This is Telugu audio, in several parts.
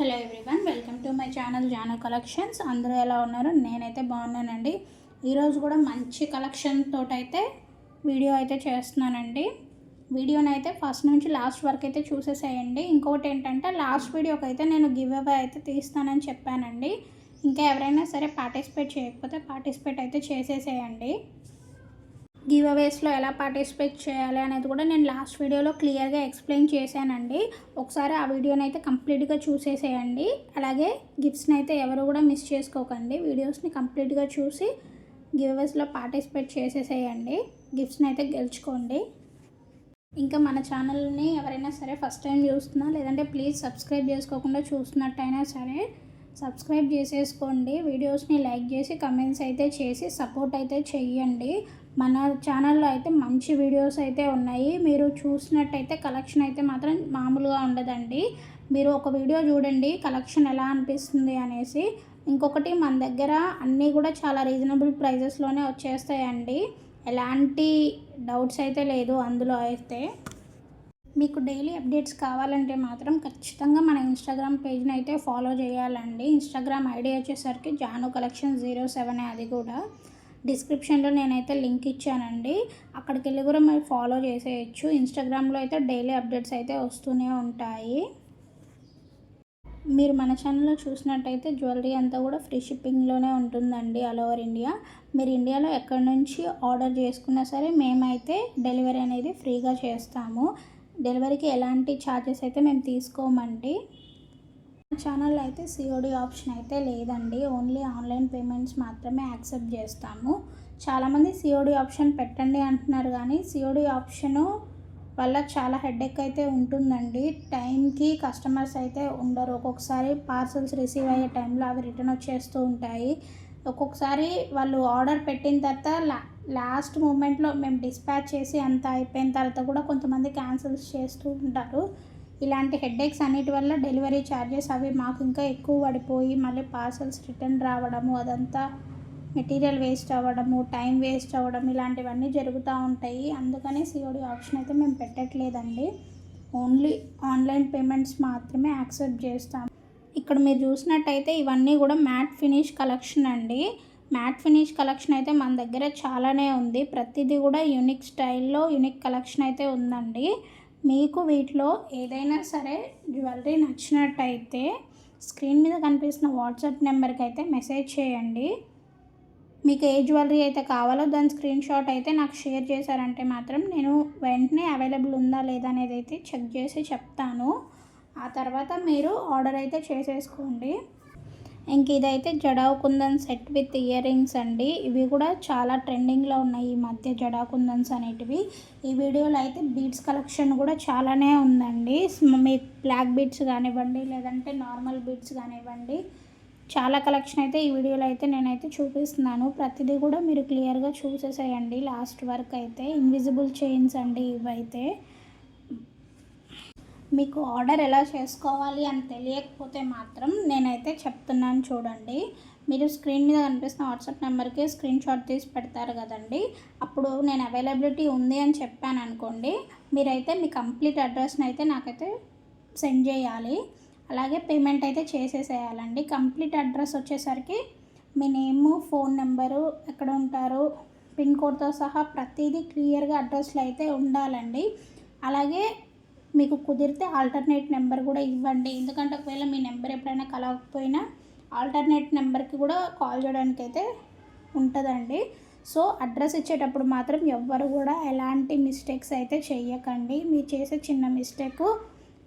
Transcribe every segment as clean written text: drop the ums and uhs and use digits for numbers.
Hello everyone, welcome to my channel Janu collections. అందరూ ఎలా ఉన్నారు? నేనైతే బాగున్నానండి. ఈరోజు కూడా మంచి కలెక్షన్ తోటైతే వీడియో అయితే చేస్తున్నానండి. వీడియోని అయితే ఫస్ట్ నుంచి లాస్ట్ వరకు అయితే చూసేసేయండి. ఇంకొకటి ఏంటంటే, లాస్ట్ వీడియోకి అయితే నేను గివ్ అవే అయితే తీస్తానని చెప్పానండి. ఇంకా ఎవరైనా సరే పార్టిసిపేట్ చేయకపోతే పార్టిసిపేట్ అయితే చేసేసేయండి. గివ్ అవేస్లో ఎలా పార్టిసిపేట్ చేయాలి అనేది కూడా నేను లాస్ట్ వీడియోలో క్లియర్గా ఎక్స్ప్లెయిన్ చేశానండి. ఒకసారి ఆ వీడియోని అయితే కంప్లీట్గా చూసేసేయండి. అలాగే గిఫ్ట్స్ని అయితే ఎవరు కూడా మిస్ చేసుకోకండి. వీడియోస్ని కంప్లీట్గా చూసి గివ్ అవేస్లో పార్టిసిపేట్ చేసేసేయండి. గిఫ్ట్స్ని అయితే గెలుచుకోండి. ఇంకా మన ఛానల్ని ఎవరైనా సరే ఫస్ట్ టైం చూస్తున్నా, లేదంటే ప్లీజ్ సబ్స్క్రైబ్ చేసుకోకుండా చూస్తున్నట్టయినా సరే సబ్స్క్రైబ్ చేసేసుకోండి. వీడియోస్ని లైక్ చేసి కమెంట్స్ అయితే చేసి సపోర్ట్ అయితే చెయ్యండి. మన ఛానల్లో అయితే మంచి వీడియోస్ అయితే ఉన్నాయి. మీరు చూసినట్టయితే కలెక్షన్ అయితే మాత్రం మామూలుగా ఉండదండి. మీరు ఒక వీడియో చూడండి, కలెక్షన్ ఎలా అనిపిస్తుంది అనేసి. ఇంకొకటి, మన దగ్గర అన్నీ కూడా చాలా రీజనబుల్ ప్రైజెస్లోనే వచ్చేస్తాయండి. ఎలాంటి డౌట్స్ అయితే లేదు అందులో అయితే. మీకు డైలీ అప్డేట్స్ కావాలంటే మాత్రం ఖచ్చితంగా మన ఇన్స్టాగ్రామ్ పేజ్ని అయితే ఫాలో చేయాలండి. ఇన్స్టాగ్రామ్ ఐడి వచ్చేసరికి జాను కలెక్షన్ 07. అది కూడా డిస్క్రిప్షన్లో నేనైతే లింక్ ఇచ్చానండి. అక్కడికి వెళ్ళి కూడా మీరు ఫాలో చేసేయచ్చు. ఇన్స్టాగ్రామ్లో అయితే డైలీ అప్డేట్స్ అయితే వస్తూనే ఉంటాయి. మీరు మన ఛానల్లో చూసినట్టయితే జ్యువెలరీ అంతా కూడా ఫ్రీ షిప్పింగ్లోనే ఉంటుందండి, ఆల్ ఓవర్ ఇండియా. మీరు ఇండియాలో ఎక్కడి నుంచి ఆర్డర్ చేసుకున్నా సరే మేమైతే డెలివరీ అనేది ఫ్రీగా చేస్తాము. డెలివరీకి ఎలాంటి ఛార్జెస్ అయితే మేము తీసుకోమండి. ఛానల్లో అయితే సిఓడి ఆప్షన్ అయితే లేదండి. ఓన్లీ ఆన్లైన్ పేమెంట్స్ మాత్రమే యాక్సెప్ట్ చేస్తాము. చాలామంది సిఓడి ఆప్షన్ పెట్టండి అంటున్నారు, కానీ సిఓడి ఆప్షను వల్ల చాలా హెడేక్ అయితే ఉంటుందండి. టైంకి కస్టమర్స్ అయితే ఉండరు. ఒక్కొక్కసారి పార్సల్స్ రిసీవ్ అయ్యే టైంలో అవి రిటర్న్ వచ్చేస్తూ ఉంటాయి. ఒక్కొక్కసారి వాళ్ళు ఆర్డర్ పెట్టిన తర్వాత లాస్ట్ మూమెంట్లో మేము డిస్పాచ్ చేసి అంత అయిపోయిన తర్వాత కూడా కొంతమంది క్యాన్సిల్స్ చేస్తూ ఉంటారు. ఇలాంటి హెడేక్స్ అన్నిటి వల్ల డెలివరీ ఛార్జెస్ అవి మాకు ఇంకా ఎక్కువ పడిపోయి మళ్ళీ పార్సల్స్ రిటర్న్ రావడము, అదంతా మెటీరియల్ వేస్ట్ అవ్వడము, టైం వేస్ట్ అవ్వడం, ఇలాంటివన్నీ జరుగుతూ ఉంటాయి. అందుకని సిఓడి ఆప్షన్ అయితే మేము పెట్టట్లేదండి. ఓన్లీ ఆన్లైన్ పేమెంట్స్ మాత్రమే యాక్సెప్ట్ చేస్తాం. ఇక్కడ మీరు చూసినట్టయితే ఇవన్నీ కూడా మ్యాట్ ఫినిష్ కలెక్షన్ అండి. మ్యాట్ ఫినిష్ కలెక్షన్ అయితే మన దగ్గర చాలానే ఉంది. ప్రతిదీ కూడా యూనిక్ స్టైల్లో యూనిక్ కలెక్షన్ అయితే ఉందండి. మీకు వీటిలో ఏదైనా సరే జ్యువెలరీ నచ్చినట్టయితే స్క్రీన్ మీద కనిపిస్తున్న వాట్సాప్ నెంబర్కి అయితే మెసేజ్ చేయండి. మీకు ఏ జ్యువెలరీ అయితే కావాలో దాని స్క్రీన్ షాట్ అయితే నాకు షేర్ చేశారంటే మాత్రం నేను వెంటనే అవైలబుల్ ఉందా లేదా అనేది అయితే చెక్ చేసి చెప్తాను. ఆ తర్వాత మీరు ఆర్డర్ అయితే చేసేసుకోండి. ఇంక ఇదైతే jadau kundan set with earrings అండి. ఇవి కూడా చాలా ట్రెండింగ్లో ఉన్నాయి ఈ మధ్య, జడా కుందన్స్ అనేటివి. ఈ వీడియోలో అయితే బీడ్స్ కలెక్షన్ కూడా చాలానే ఉందండి. మీ బ్లాక్ బీడ్స్ కానివ్వండి, లేదంటే నార్మల్ బీడ్స్ కానివ్వండి, చాలా కలెక్షన్ అయితే ఈ వీడియోలో అయితే నేనైతే చూపిస్తున్నాను. ప్రతిదీ కూడా మీరు క్లియర్గా చూసేసేయండి లాస్ట్ వరకు అయితే. ఇన్విజిబుల్ చైన్స్ అండి ఇవైతే. మీకు ఆర్డర్ ఎలా చేసుకోవాలి అని తెలియకపోతే మాత్రం నేనైతే చెప్తున్నాను చూడండి. మీరు స్క్రీన్ మీద కనిపిస్తున్న వాట్సాప్ నెంబర్కి స్క్రీన్ షాట్ తీసి పెడతారు కదండి. అప్పుడు నేను అవైలబిలిటీ ఉంది అని చెప్పాను అనుకోండి, మీరైతే మీ కంప్లీట్ అడ్రస్ని అయితే నాకైతే సెండ్ చేయాలి. అలాగే పేమెంట్ అయితే చేసేసేయాలండి. కంప్లీట్ అడ్రస్ వచ్చేసరికి మీ నేము, ఫోన్ నెంబరు, ఎక్కడ ఉంటారు, పిన్ కోడ్తో సహా ప్రతిదీ క్లియర్గా అడ్రస్లో అయితే ఉండాలండి. అలాగే మీకు కుదిరితే ఆల్టర్నేట్ నెంబర్ కూడా ఇవ్వండి. ఎందుకంటే ఒకవేళ మీ నెంబర్ ఎప్పుడైనా కలవకపోయినా ఆల్టర్నేట్ నెంబర్కి కూడా కాల్ చేయడానికి అయితే ఉంటుందండి. సో అడ్రస్ ఇచ్చేటప్పుడు మాత్రం ఎవ్వరు కూడా ఎలాంటి మిస్టేక్స్ అయితే చెయ్యకండి. మీరు చేసే చిన్న మిస్టేక్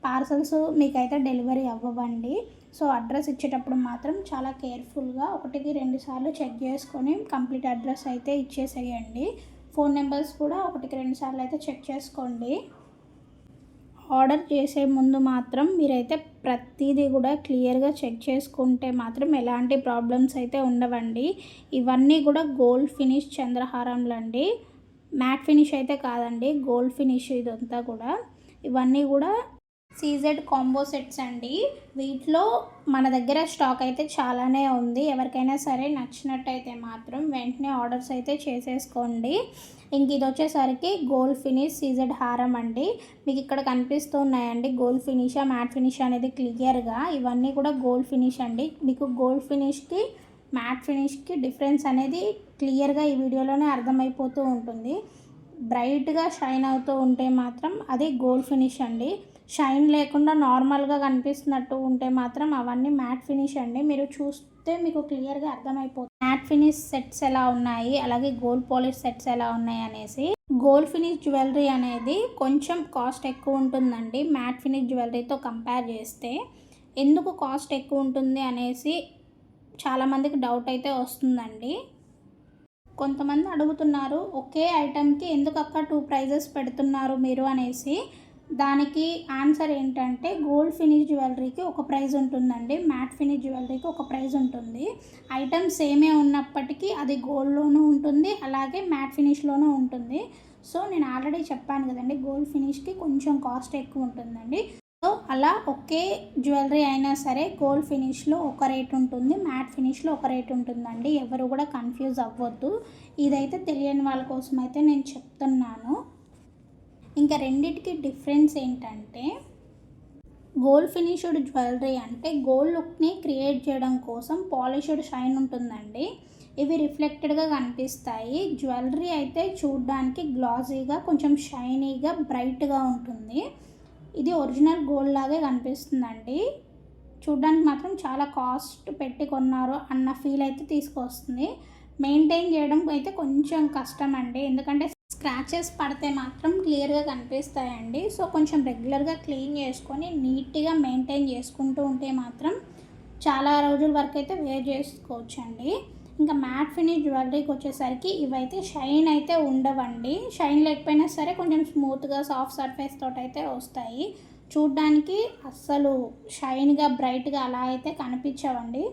పార్సల్స్ మీకైతే డెలివరీ అవ్వండి. సో అడ్రస్ ఇచ్చేటప్పుడు మాత్రం చాలా కేర్ఫుల్గా 1-2 సార్లు చెక్ చేసుకొని కంప్లీట్ అడ్రస్ అయితే ఇచ్చేసేయండి. ఫోన్ నెంబర్స్ కూడా 1-2 సార్లు అయితే చెక్ చేసుకోండి. ఆర్డర్ చేసే ముందు మాత్రం మీరైతే ప్రతిదీ కూడా క్లియర్గా చెక్ చేసుకుంటే మాత్రం ఎలాంటి ప్రాబ్లమ్స్ అయితే ఉండవండి. ఇవన్నీ కూడా గోల్డ్ ఫినిష్ చంద్రహారంలు అండి. మ్యాట్ ఫినిష్ అయితే కాదండి, గోల్డ్ ఫినిష్ ఇదంతా కూడా. ఇవన్నీ కూడా సీజెడ్ కాంబో సెట్స్ అండి. వీటిలో మన దగ్గర స్టాక్ అయితే చాలానే ఉంది. ఎవరికైనా సరే నచ్చినట్టయితే మాత్రం వెంటనే ఆర్డర్స్ అయితే చేసేసుకోండి. ఇంక ఇది వచ్చేసరికి గోల్డ్ ఫినిష్ సీజెడ్ హారం అండి. మీకు ఇక్కడ కనిపిస్తూ ఉన్నాయండి గోల్డ్ ఫినిష్, మ్యాట్ ఫినిష్ అనేది క్లియర్గా. ఇవన్నీ కూడా గోల్డ్ ఫినిష్ అండి. మీకు గోల్డ్ ఫినిష్కి మ్యాట్ ఫినిష్కి డిఫరెన్స్ అనేది క్లియర్గా ఈ వీడియోలోనే అర్థమైపోతూ ఉంటుంది. బ్రైట్గా షైన్ అవుతూ ఉంటే మాత్రం అది గోల్డ్ ఫినిష్ అండి. షైన్ లేకుండా నార్మల్గా కనిపిస్తున్నట్టు ఉంటే మాత్రం అవన్నీ మ్యాట్ ఫినిష్ అండి. మీరు చూస్తే మీకు క్లియర్గా అర్థమైపోతుంది మ్యాట్ ఫినిష్ సెట్స్ ఎలా ఉన్నాయి, అలాగే గోల్డ్ పాలిష్ సెట్స్ ఎలా ఉన్నాయి అనేసి. గోల్డ్ ఫినిష్ జ్యువెలరీ అనేది కొంచెం కాస్ట్ ఎక్కువ ఉంటుందండి మ్యాట్ ఫినిష్ జ్యువెలరీతో కంపేర్ చేస్తే. ఎందుకు కాస్ట్ ఎక్కువ ఉంటుంది అనేసి చాలామందికి డౌట్ అయితే వస్తుందండి. కొంతమంది అడుగుతున్నారు ఒకే ఐటెంకి ఎందుకు అక్క 2 ప్రైజెస్ పెడుతున్నారు మీరు అనేసి. దానికి ఆన్సర్ ఏంటంటే గోల్డ్ ఫినిష్ జ్యువెలరీకి ఒక ప్రైజ్ ఉంటుందండి, మ్యాట్ ఫినిష్ జ్యువెలరీకి ఒక ప్రైజ్ ఉంటుంది. ఐటమ్ సేమే ఉన్నప్పటికీ అది గోల్డ్లోనూ ఉంటుంది, అలాగే మ్యాట్ ఫినిష్లోనూ ఉంటుంది. సో నేను ఆల్రెడీ చెప్పాను కదండి గోల్డ్ ఫినిష్కి కొంచెం కాస్ట్ ఎక్కువ ఉంటుందండి. సో అలా ఒకే జ్యువెలరీ అయినా సరే గోల్డ్ ఫినిష్లో ఒక రేట్ ఉంటుంది, మ్యాట్ ఫినిష్లో ఒక రేట్ ఉంటుందండి. ఎవరు కూడా కన్ఫ్యూజ్ అవ్వద్దు. ఇదైతే తెలియని వాళ్ళ కోసం అయితే నేను చెప్తున్నాను. ఇంకా రెండిటికి డిఫరెన్స్ ఏంటంటే గోల్డ్ ఫినిష్డ్ జ్యువెలరీ అంటే గోల్డ్ లుక్ని క్రియేట్ చేయడం కోసం పాలిష్డ్ షైన్ ఉంటుందండి. ఇవి రిఫ్లెక్టెడ్గా కనిపిస్తాయి. జ్యువెలరీ అయితే చూడడానికి గ్లాజీగా కొంచెం షైనీగా బ్రైట్గా ఉంటుంది. ఇది ఒరిజినల్ గోల్డ్ లాగే కనిపిస్తుందండి. చూడడానికి మాత్రం చాలా కాస్ట్ పెట్టి కొన్నారు అన్న ఫీల్ అయితే తీసుకొస్తుంది. మెయింటైన్ చేయడం అయితే కొంచెం కష్టం అండి, ఎందుకంటే స్క్రాచెస్ పడితే మాత్రం క్లియర్గా కనిపిస్తాయండి. సో కొంచెం రెగ్యులర్గా క్లీన్ చేసుకొని నీట్గా మెయింటైన్ చేసుకుంటూ ఉంటే మాత్రం చాలా రోజుల వరకు అయితే వేర్ చేసుకోవచ్చండి. ఇంకా మ్యాట్ ఫినిష్ జ్యువెలరీకి వచ్చేసరికి ఇవైతే షైన్ అయితే ఉండవండి. షైన్ లేకపోయినా సరే కొంచెం స్మూత్గా సాఫ్ట్ సర్ఫేస్ తోటి అయితే వస్తాయి. చూడ్డానికి అస్సలు షైన్గా బ్రైట్గా అలా అయితే కనిపించవండి.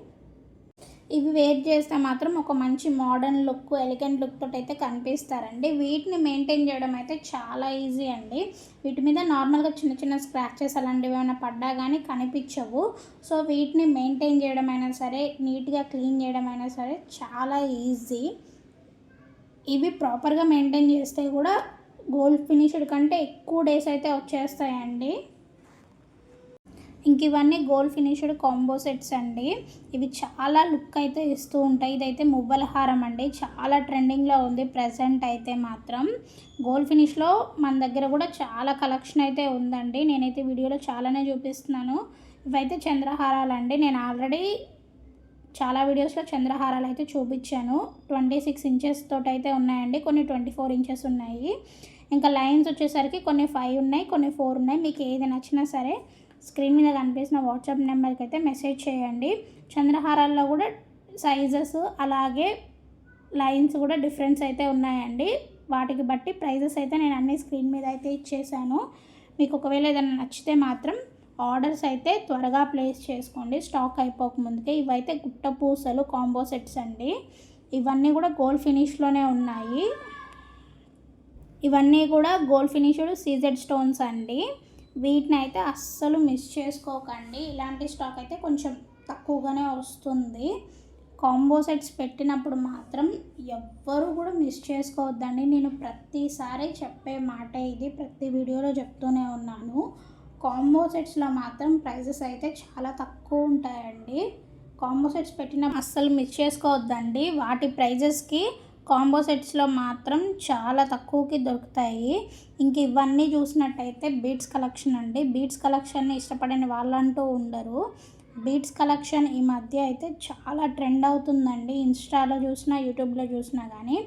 ఇవి వేర్ చేస్తే మాత్రం ఒక మంచి మోడర్న్ లుక్, ఎలిగెంట్ లుక్ తోటి అయితే కనిపిస్తారండి. వీటిని మెయింటైన్ చేయడం అయితే చాలా ఈజీ అండి. వీటి మీద నార్మల్గా చిన్న చిన్న స్క్రాచెస్ అలాంటివి ఏమైనా పడ్డా కానీ కనిపించవు. సో వీటిని మెయింటైన్ చేయడం అయినా సరే, నీట్గా క్లీన్ చేయడం అయినా సరే చాలా ఈజీ. ఇవి ప్రాపర్గా మెయింటైన్ చేస్తే కూడా గోల్డ్ ఫినిష్డ్ కంటే ఎక్కువ డేస్ అయితే వచ్చేస్తాయండి. ఇంక ఇవన్నీ గోల్డ్ ఫినిష్డ్ కాంబో సెట్స్ అండి. ఇవి చాలా లుక్ అయితే ఇస్తూ ఉంటాయి. ఇదైతే మువ్వల హారం అండి, చాలా ట్రెండింగ్లో ఉంది ప్రజెంట్ అయితే మాత్రం. గోల్డ్ ఫినిష్లో మన దగ్గర కూడా చాలా కలెక్షన్ అయితే ఉందండి. నేనైతే వీడియోలో చాలానే చూపిస్తున్నాను. ఇవైతే చంద్రహారాలు అండి. నేను ఆల్రెడీ చాలా వీడియోస్లో చంద్రహారాలు అయితే చూపించాను. 26 ఇంచెస్ తోటి అయితే ఉన్నాయండి, కొన్ని 24 ఇంచెస్ ఉన్నాయి. ఇంకా లైన్స్ వచ్చేసరికి కొన్ని 5 ఉన్నాయి, కొన్ని 4 ఉన్నాయి. మీకు ఏది నచ్చినా సరే స్క్రీన్ మీద కనిపిస్తున్న వాట్సాప్ నెంబర్కి అయితే మెసేజ్ చేయండి. చంద్రహారాల్లో కూడా సైజెస్ అలాగే లైన్స్ కూడా డిఫరెన్స్ అయితే ఉన్నాయండి. వాటికి బట్టి ప్రైజెస్ అయితే నేను అన్ని స్క్రీన్ మీద అయితే ఇచ్చేసాను. మీకు ఒకవేళ ఏదైనా నచ్చితే మాత్రం ఆర్డర్స్ అయితే త్వరగా ప్లేస్ చేసుకోండి, స్టాక్ అయిపోకముందుకే. ఇవైతే గుట్ట పూసలు కాంబో సెట్స్ అండి. ఇవన్నీ కూడా గోల్డ్ ఫినిష్లోనే ఉన్నాయి. ఇవన్నీ కూడా గోల్డ్ ఫినిష్డ్ సీజెడ్ స్టోన్స్ అండి. వీటిని అయితే అస్సలు మిస్ చేసుకోకండి. ఇలాంటి స్టాక్ అయితే కొంచెం తక్కువగానే వస్తుంది. కాంబో సెట్స్ పెట్టినప్పుడు మాత్రం ఎవ్వరూ కూడా మిస్ చేసుకోవద్దండి. నేను ప్రతిసారి చెప్పే మాట ఇది, ప్రతి వీడియోలో చెప్తూనే ఉన్నాను. కాంబో సెట్స్లో మాత్రం ప్రైజెస్ అయితే చాలా తక్కువ ఉంటాయండి. కాంబో సెట్స్ పెట్టిన అస్సలు మిస్ చేసుకోవద్దండి. వాటి ప్రైజెస్కి కాంబో సెట్స్లో మాత్రం చాలా తక్కువకి దొరుకుతాయి. ఇంక ఇవన్నీ చూసినట్టయితే బీడ్స్ కలెక్షన్ అండి. బీడ్స్ కలెక్షన్ని ఇష్టపడని వాళ్ళంటూ ఉండరు. బీడ్స్ కలెక్షన్ ఈ మధ్య అయితే చాలా ట్రెండ్ అవుతుందండి. ఇన్స్టాలో చూసినా, యూట్యూబ్లో చూసినా కానీ.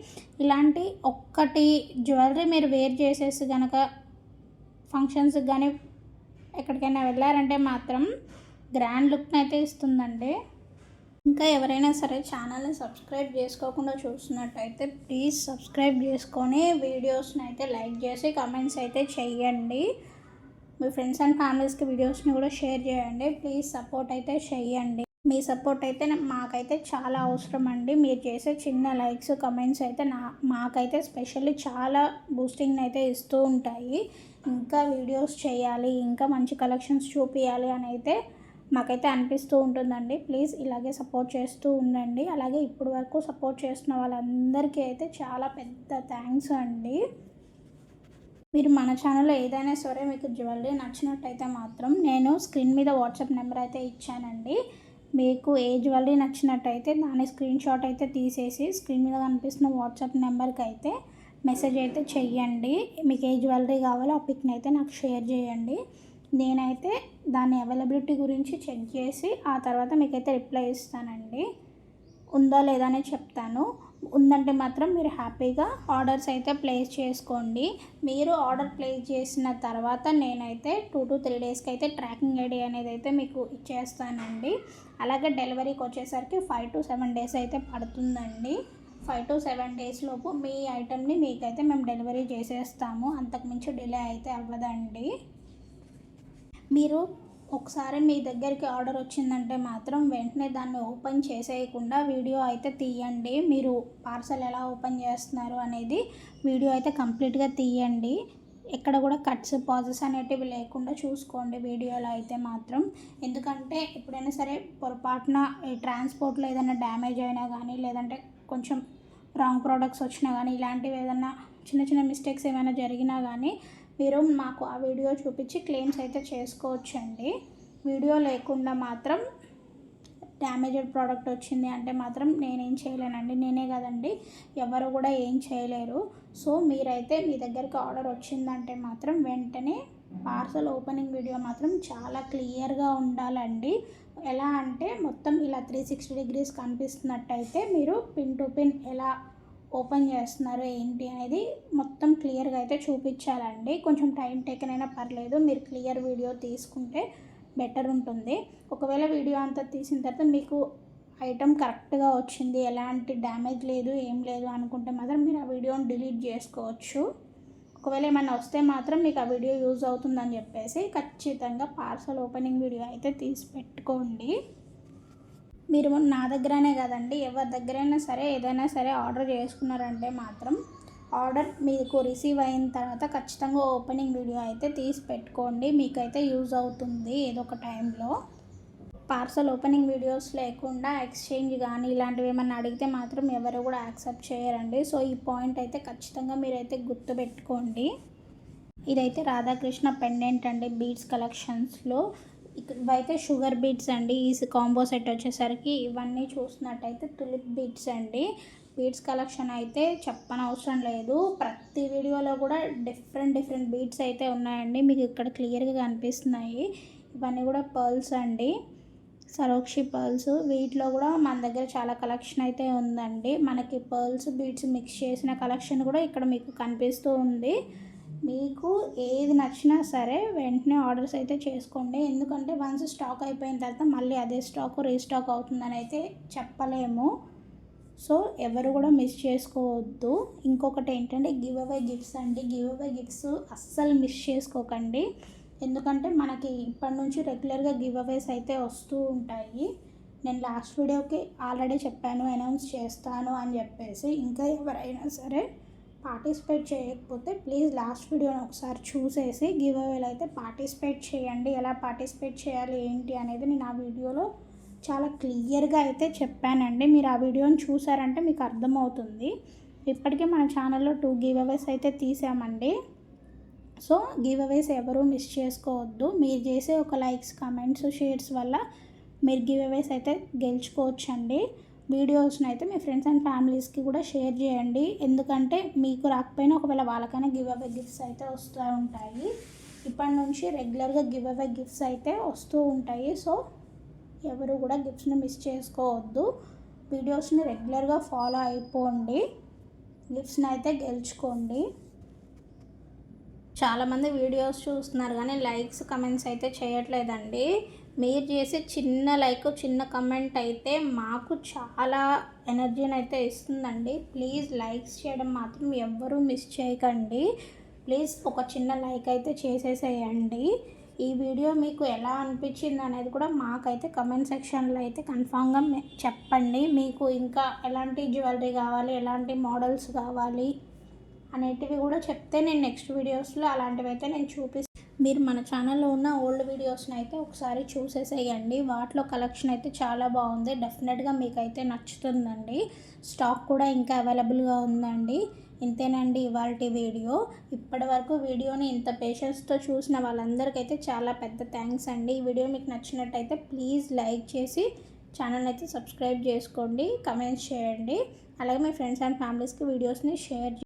ఇలాంటి ఒక్కటి జ్యువెలరీ మీరు వేర్ చేసేసి కనుక ఫంక్షన్స్కి కానీ ఎక్కడికైనా వెళ్ళారంటే మాత్రం గ్రాండ్ లుక్ని అయితే ఇస్తుందండి. ఇంకా ఎవరైనా సరే ఛానల్ని సబ్స్క్రైబ్ చేసుకోకుండా చూస్తున్నట్టయితే ప్లీజ్ సబ్స్క్రైబ్ చేసుకొని వీడియోస్ని అయితే లైక్ చేసి కమెంట్స్ అయితే చేయండి. మీ ఫ్రెండ్స్ అండ్ ఫ్యామిలీస్కి వీడియోస్ని కూడా షేర్ చేయండి. ప్లీజ్ సపోర్ట్ అయితే చేయండి. మీ సపోర్ట్ అయితే మాకైతే చాలా అవసరం అండి. మీరు చేసే చిన్న లైక్స్, కమెంట్స్ అయితే మాకైతే స్పెషల్లీ చాలా బూస్టింగ్‌ని అయితే ఇస్తూ ఉంటాయి. ఇంకా వీడియోస్ చేయాలి, ఇంకా మంచి కలెక్షన్స్ చూపియాలి అని అయితే మాకైతే అనిపిస్తూ ఉంటుందండి. ప్లీజ్ ఇలాగే సపోర్ట్ చేస్తూ ఉండండి. అలాగే ఇప్పటి వరకు సపోర్ట్ చేస్తున్న వాళ్ళందరికీ అయితే చాలా పెద్ద థ్యాంక్స్ అండి. మీరు మన ఛానల్లో ఏదైనా సరే మీకు జ్యువెలరీ నచ్చినట్టయితే మాత్రం నేను స్క్రీన్ మీద వాట్సాప్ నెంబర్ అయితే ఇచ్చానండి. మీకు ఏ జ్యువెలరీ నచ్చినట్టయితే దాని స్క్రీన్ షాట్ అయితే తీసేసి స్క్రీన్ మీద కనిపిస్తున్న వాట్సాప్ నెంబర్కి అయితే మెసేజ్ అయితే చెయ్యండి. మీకు ఏ జ్యువెలరీ కావాలో ఆ పిక్ని అయితే నాకు షేర్ చేయండి. నేనైతే దాని అవైలబిలిటీ గురించి చెక్ చేసి ఆ తర్వాత మీకైతే రిప్లై ఇస్తానండి. ఉందా లేదా అని చెప్తాను. ఉందంటే మాత్రం మీరు హ్యాపీగా ఆర్డర్స్ అయితే ప్లేస్ చేసుకోండి. మీరు ఆర్డర్ ప్లేస్ చేసిన తర్వాత నేనైతే 2 to 3 డేస్కి అయితే ట్రాకింగ్ ఐడి అనేది అయితే మీకు ఇచ్చేస్తానండి. అలాగే డెలివరీకి వచ్చేసరికి 5 to 7 డేస్ అయితే పడుతుందండి. 5 to 7 డేస్ లోపు మీ ఐటెంని మీకైతే మేము డెలివరీ చేసేస్తాము. అంతకుమించి డిలే అయితే అవ్వదండి. మీరు ఒకసారి మీ దగ్గరికి ఆర్డర్ వచ్చిందంటే మాత్రం వెంటనే దాన్ని ఓపెన్ చేసేయకుండా వీడియో అయితే తీయండి. మీరు పార్సల్ ఎలా ఓపెన్ చేస్తున్నారు అనేది వీడియో అయితే కంప్లీట్గా తీయండి. ఎక్కడ కూడా కట్స్, పాజెస్ అనేటివి లేకుండా చూసుకోండి వీడియోలో అయితే మాత్రం. ఎందుకంటే ఎప్పుడైనా సరే పొరపాటున ఈ ట్రాన్స్పోర్ట్లో ఏదైనా డ్యామేజ్ అయినా కానీ, లేదంటే కొంచెం రాంగ్ ప్రోడక్ట్స్ వచ్చినా కానీ, ఇలాంటివి ఏదైనా చిన్న చిన్న మిస్టేక్స్ ఏమైనా జరిగినా కానీ మీరు మాకు ఆ వీడియో చూపించి క్లెయిమ్స్ అయితే చేసుకోవచ్చండి. వీడియో లేకుండా మాత్రం డ్యామేజ్డ్ ప్రోడక్ట్ వచ్చింది అంటే మాత్రం నేనేం చేయలేనండి. నేనే కదండి, ఎవరు కూడా ఏం చేయలేరు. సో మీరైతే మీ దగ్గరికి ఆర్డర్ వచ్చిందంటే మాత్రం వెంటనే పార్సల్ ఓపెనింగ్ వీడియో మాత్రం చాలా క్లియర్గా ఉండాలండి. ఎలా అంటే మొత్తం ఇలా 360 degrees కనిపిస్తున్నట్టయితే మీరు పిన్ టు పిన్ ఎలా ఓపెన్ చేస్తున్నారు ఏంటి అనేది మొత్తం క్లియర్గా అయితే చూపించాలండి. కొంచెం టైం టేకన్ అయినా పర్లేదు, మీరు క్లియర్ వీడియో తీసుకుంటే బెటర్ ఉంటుంది. ఒకవేళ వీడియో అంతా తీసిన తర్వాత మీకు ఐటమ్ కరెక్ట్గా వచ్చింది, ఎలాంటి డ్యామేజ్ లేదు, ఏం లేదు అనుకుంటే మాత్రం మీరు ఆ వీడియోని డిలీట్ చేసుకోవచ్చు. ఒకవేళ ఏమైనా వస్తే మాత్రం మీకు ఆ వీడియో యూజ్ అవుతుందని చెప్పేసి ఖచ్చితంగా పార్సల్ ఓపెనింగ్ వీడియో అయితే తీసి పెట్టుకోండి. మీరు నా దగ్గరనే కదండి, ఎవరి దగ్గరైనా సరే ఏదైనా సరే ఆర్డర్ చేసుకున్నారంటే మాత్రం ఆర్డర్ మీకు రిసీవ్ అయిన తర్వాత ఖచ్చితంగా ఓపెనింగ్ వీడియో అయితే తీసి పెట్టుకోండి. మీకైతే యూజ్ అవుతుంది ఏదో ఒక టైంలో. పార్సల్ ఓపెనింగ్ వీడియోస్ లేకుండా ఎక్స్చేంజ్ కానీ ఇలాంటివి ఏమన్నా అడిగితే మాత్రం ఎవరు కూడా యాక్సెప్ట్ చేయరండి. సో ఈ పాయింట్ అయితే ఖచ్చితంగా మీరైతే గుర్తుపెట్టుకోండి. ఇదైతే రాధాకృష్ణ పెండెంట్ అండి బీడ్స్ కలెక్షన్స్లో. ఇవైతే షుగర్ బీడ్స్ అండి. ఈ కాంబో సెట్ వచ్చేసరికి ఇవన్నీ చూసినట్టయితే తులిప్ బీడ్స్ అండి. బీడ్స్ కలెక్షన్ అయితే చెప్పనవసరం లేదు. ప్రతి వీడియోలో కూడా డిఫరెంట్ బీడ్స్ అయితే ఉన్నాయండి. మీకు ఇక్కడ క్లియర్గా కనిపిస్తున్నాయి. ఇవన్నీ కూడా పర్ల్స్ అండి, సరోక్షి పర్ల్స్. వీటిలో కూడా మన దగ్గర చాలా కలెక్షన్ అయితే ఉందండి. మనకి పర్ల్స్, బీడ్స్ మిక్స్ చేసిన కలెక్షన్ కూడా ఇక్కడ మీకు కనిపిస్తూ ఉంది. మీకు ఏది నచ్చినా సరే వెంటనే ఆర్డర్స్ అయితే చేసుకోండి. ఎందుకంటే వన్స్ స్టాక్ అయిపోయిన తర్వాత మళ్ళీ అదే స్టాక్ రీస్టాక్ అవుతుందని అయితే చెప్పలేము. సో ఎవరు కూడా మిస్ చేసుకోవద్దు. ఇంకొకటి ఏంటంటే గివ్ అవే గిఫ్ట్స్ అండి. గివ్ అవే గిఫ్ట్స్ అస్సలు మిస్ చేసుకోకండి. ఎందుకంటే మనకి ఇప్పటి నుంచి రెగ్యులర్గా గివ్ అవేస్ అయితే వస్తూ ఉంటాయి. నేను లాస్ట్ వీడియోకి ఆల్రెడీ చెప్పాను, అనౌన్స్ చేస్తాను అని చెప్పేసి. ఇంకా ఎవరైనా సరే పార్టిసిపేట్ చేయకపోతే ప్లీజ్ లాస్ట్ వీడియోని ఒకసారి చూసేసి గివ్ అవేలో అయితే పార్టిసిపేట్ చేయండి. ఎలా పార్టిసిపేట్ చేయాలి ఏంటి అనేది నేను ఆ వీడియోలో చాలా క్లియర్గా అయితే చెప్పానండి. మీరు ఆ వీడియోని చూసారంటే మీకు అర్థమవుతుంది. ఇప్పటికే మన ఛానల్లో 2 గివ్ అవేస్ అయితే తీసామండి. సో గివ్ అవేస్ ఎవరూ మిస్ చేసుకోవద్దు. మీరు చేసే ఒక లైక్స్, కామెంట్స్, షేర్స్ వల్ల మీరు గివ్ అవేస్ అయితే గెలుచుకోవచ్చండి. వీడియోస్ని అయితే మీ ఫ్రెండ్స్ అండ్ ఫ్యామిలీస్కి కూడా షేర్ చేయండి. ఎందుకంటే మీకు రాకపోయినా ఒకవేళ వాళ్ళకైనా గివ్ అవే గిఫ్ట్స్ అయితే వస్తూ ఉంటాయి. ఇప్పటి నుంచి రెగ్యులర్గా గివ్ అవే గిఫ్ట్స్ అయితే వస్తూ ఉంటాయి. సో ఎవరు కూడా గిఫ్ట్స్ని మిస్ చేసుకోవద్దు. వీడియోస్ని రెగ్యులర్గా ఫాలో అయిపోండి, గిఫ్ట్స్ని అయితే గెలుచుకోండి. చాలామంది వీడియోస్ చూస్తున్నారు కానీ లైక్స్, కమెంట్స్ అయితే చేయట్లేదండి. మీరు చేసే చిన్న లైక్, చిన్న కమెంట్ అయితే మాకు చాలా ఎనర్జీని అయితే ఇస్తుందండి. ప్లీజ్ లైక్స్ చేయడం మాత్రం ఎవ్వరూ మిస్ చేయకండి. ప్లీజ్ ఒక చిన్న లైక్ అయితే చేసేసేయండి. ఈ వీడియో మీకు ఎలా అనిపించింది అనేది కూడా మాకైతే కమెంట్ సెక్షన్లో అయితే కన్ఫామ్గా చెప్పండి. మీకు ఇంకా ఎలాంటి జ్యువెలరీ కావాలి, ఎలాంటి మోడల్స్ కావాలి అనేటివి కూడా చెప్తే నేను నెక్స్ట్ వీడియోస్లో అలాంటివి అయితే నేను చూపిస్తాను. మీరు మన ఛానల్లో ఉన్న ఓల్డ్ వీడియోస్ని అయితే ఒకసారి చూసేసేయండి. వాటిలో కలెక్షన్ అయితే చాలా బాగుంది. డెఫినెట్గా మీకైతే నచ్చుతుందండి. స్టాక్ కూడా ఇంకా అవైలబుల్గా ఉందండి. ఇంతేనండి ఇవాల్టి వీడియో. ఇప్పటి వరకు వీడియోని ఇంత పేషెన్స్తో చూసిన వాళ్ళందరికైతే చాలా పెద్ద థ్యాంక్స్ అండి. ఈ వీడియో మీకు నచ్చినట్టయితే ప్లీజ్ లైక్ చేసి ఛానల్ అయితే సబ్స్క్రైబ్ చేసుకోండి, కమెంట్స్ చేయండి. అలాగే మీ ఫ్రెండ్స్ అండ్ ఫ్యామిలీస్కి వీడియోస్ని షేర్